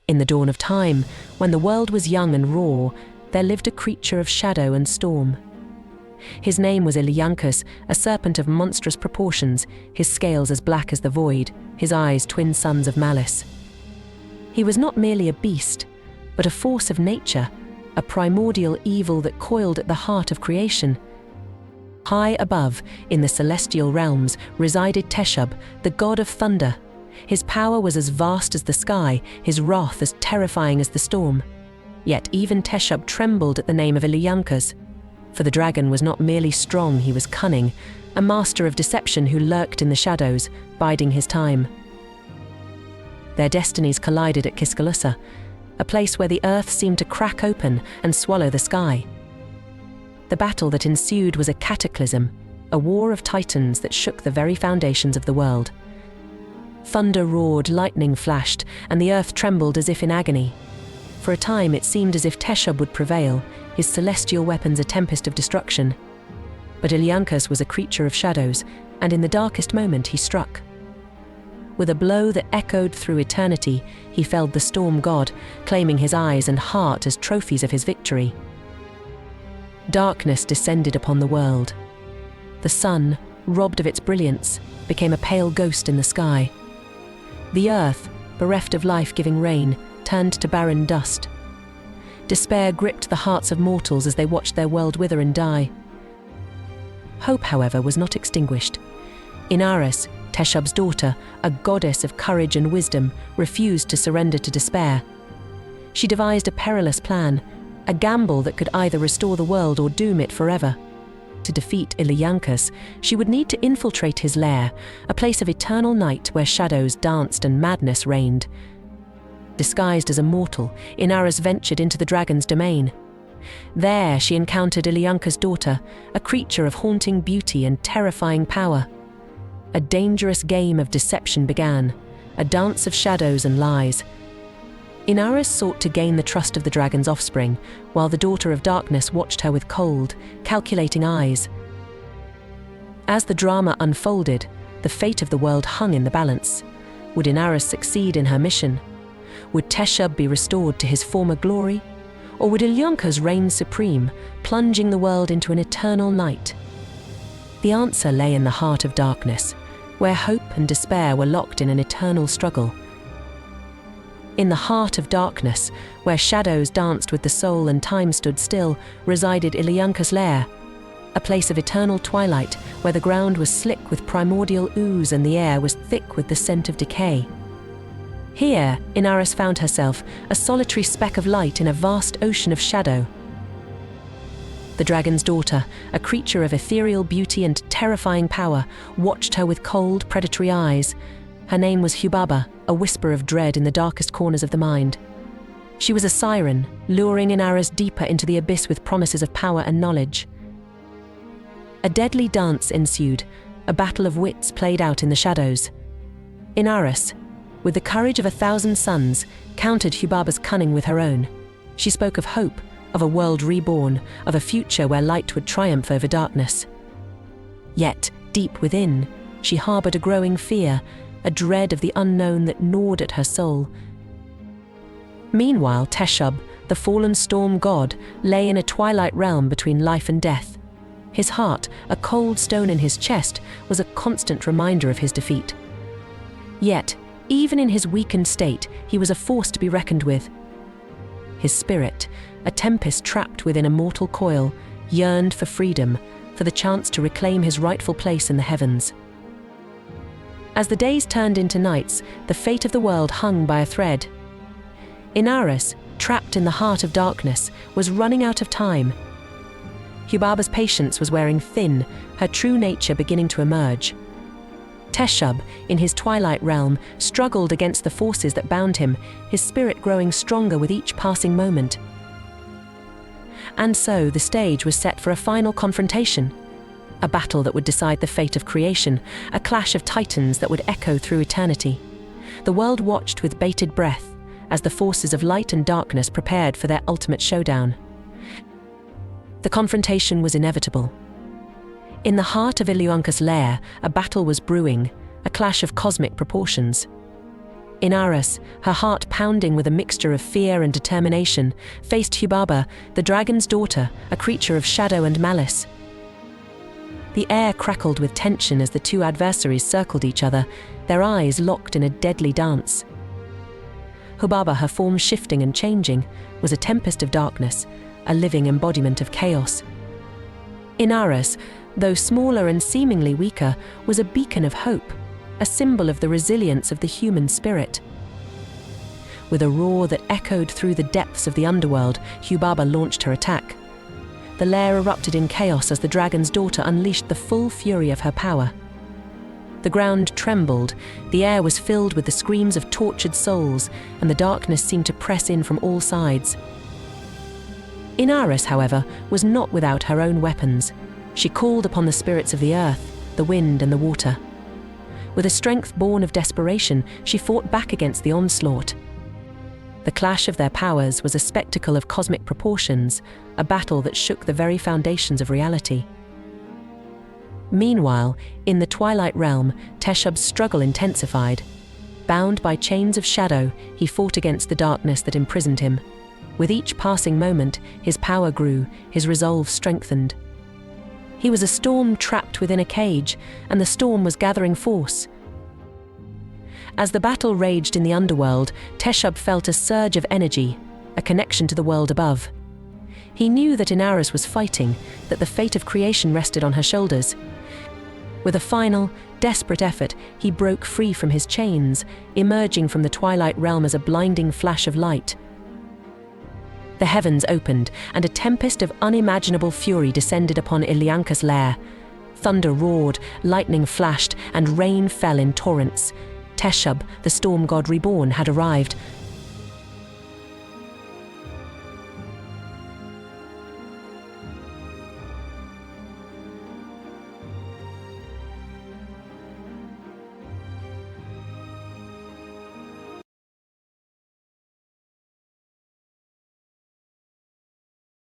In the dawn of time, when the world was young and raw, there lived a creature of shadow and storm. His name was Illuyankas, a serpent of monstrous proportions, his scales as black as the void, his eyes twin suns of malice. He was not merely a beast, but a force of nature, a primordial evil that coiled at the heart of creation. High above, in the celestial realms, resided Teshub, the god of thunder. His power was as vast as the sky, his wrath as terrifying as the storm. Yet even Teshub trembled at the name of Illuyankas. For the dragon was not merely strong, he was cunning, a master of deception who lurked in the shadows, biding his time. Their destinies collided at Kiskelussa, a place where the earth seemed to crack open and swallow the sky. The battle that ensued was a cataclysm, a war of titans that shook the very foundations of the world. Thunder roared, lightning flashed, and the earth trembled as if in agony. For a time it seemed as if Teshub would prevail, his celestial weapons a tempest of destruction. But Illuyankas was a creature of shadows, and in the darkest moment he struck. With a blow that echoed through eternity, he felled the storm god, claiming his eyes and heart as trophies of his victory. Darkness descended upon the world. The sun, robbed of its brilliance, became a pale ghost in the sky. The earth, bereft of life-giving rain, turned to barren dust. Despair gripped the hearts of mortals as they watched their world wither and die. Hope, however, was not extinguished. Inaras, Teshub's daughter, a goddess of courage and wisdom, refused to surrender to despair. She devised a perilous plan, a gamble that could either restore the world or doom it forever. To defeat Illuyankas, she would need to infiltrate his lair, a place of eternal night where shadows danced and madness reigned. Disguised as a mortal, Inaras ventured into the dragon's domain. There she encountered Illuyankas' daughter, a creature of haunting beauty and terrifying power. A dangerous game of deception began, a dance of shadows and lies. Inaras sought to gain the trust of the dragon's offspring, while the daughter of darkness watched her with cold, calculating eyes. As the drama unfolded, the fate of the world hung in the balance. Would Inaras succeed in her mission? Would Teshub be restored to his former glory? Or would Illuyankas reign supreme, plunging the world into an eternal night? The answer lay in the heart of darkness, where hope and despair were locked in an eternal struggle. In the heart of darkness, where shadows danced with the soul and time stood still, resided Illuyankas' lair, a place of eternal twilight where the ground was slick with primordial ooze and the air was thick with the scent of decay. Here, Inaras found herself, a solitary speck of light in a vast ocean of shadow. The dragon's daughter, a creature of ethereal beauty and terrifying power, watched her with cold, predatory eyes. Her name was Hubaba, a whisper of dread in the darkest corners of the mind. She was a siren, luring Inaras deeper into the abyss with promises of power and knowledge. A deadly dance ensued, a battle of wits played out in the shadows. Inaras, with the courage of 1,000 suns, countered Hubaba's cunning with her own. She spoke of hope, of a world reborn, of a future where light would triumph over darkness. Yet, deep within, she harbored a growing fear, a dread of the unknown that gnawed at her soul. Meanwhile, Teshub, the fallen storm god, lay in a twilight realm between life and death. His heart, a cold stone in his chest, was a constant reminder of his defeat. Yet, even in his weakened state, he was a force to be reckoned with. His spirit, a tempest trapped within a mortal coil, yearned for freedom, for the chance to reclaim his rightful place in the heavens. As the days turned into nights, the fate of the world hung by a thread. Inaras, trapped in the heart of darkness, was running out of time. Hubaba's patience was wearing thin, her true nature beginning to emerge. Teshub, in his twilight realm, struggled against the forces that bound him, his spirit growing stronger with each passing moment. And so the stage was set for a final confrontation, a battle that would decide the fate of creation, a clash of titans that would echo through eternity. The world watched with bated breath as the forces of light and darkness prepared for their ultimate showdown. The confrontation was inevitable. In the heart of Illuyankas' lair, a battle was brewing, a clash of cosmic proportions. Inaras, her heart pounding with a mixture of fear and determination, faced Hubaba, the dragon's daughter, a creature of shadow and malice. The air crackled with tension as the two adversaries circled each other, their eyes locked in a deadly dance. Hubaba, her form shifting and changing, was a tempest of darkness, a living embodiment of chaos. Inaras, though smaller and seemingly weaker, was a beacon of hope, a symbol of the resilience of the human spirit. With a roar that echoed through the depths of the underworld, Hubaba launched her attack. The lair erupted in chaos as the dragon's daughter unleashed the full fury of her power. The ground trembled, the air was filled with the screams of tortured souls, and the darkness seemed to press in from all sides. Inaras, however, was not without her own weapons. She called upon the spirits of the earth, the wind and the water. With a strength born of desperation, she fought back against the onslaught. The clash of their powers was a spectacle of cosmic proportions, a battle that shook the very foundations of reality. Meanwhile, in the Twilight Realm, Teshub's struggle intensified. Bound by chains of shadow, he fought against the darkness that imprisoned him. With each passing moment, his power grew, his resolve strengthened. He was a storm trapped within a cage, and the storm was gathering force. As the battle raged in the underworld, Teshub felt a surge of energy, a connection to the world above. He knew that Inaras was fighting, that the fate of creation rested on her shoulders. With a final, desperate effort, he broke free from his chains, emerging from the Twilight Realm as a blinding flash of light. The heavens opened, and a tempest of unimaginable fury descended upon Illuyankas' lair. Thunder roared, lightning flashed, and rain fell in torrents. Teshub, the storm god reborn, had arrived,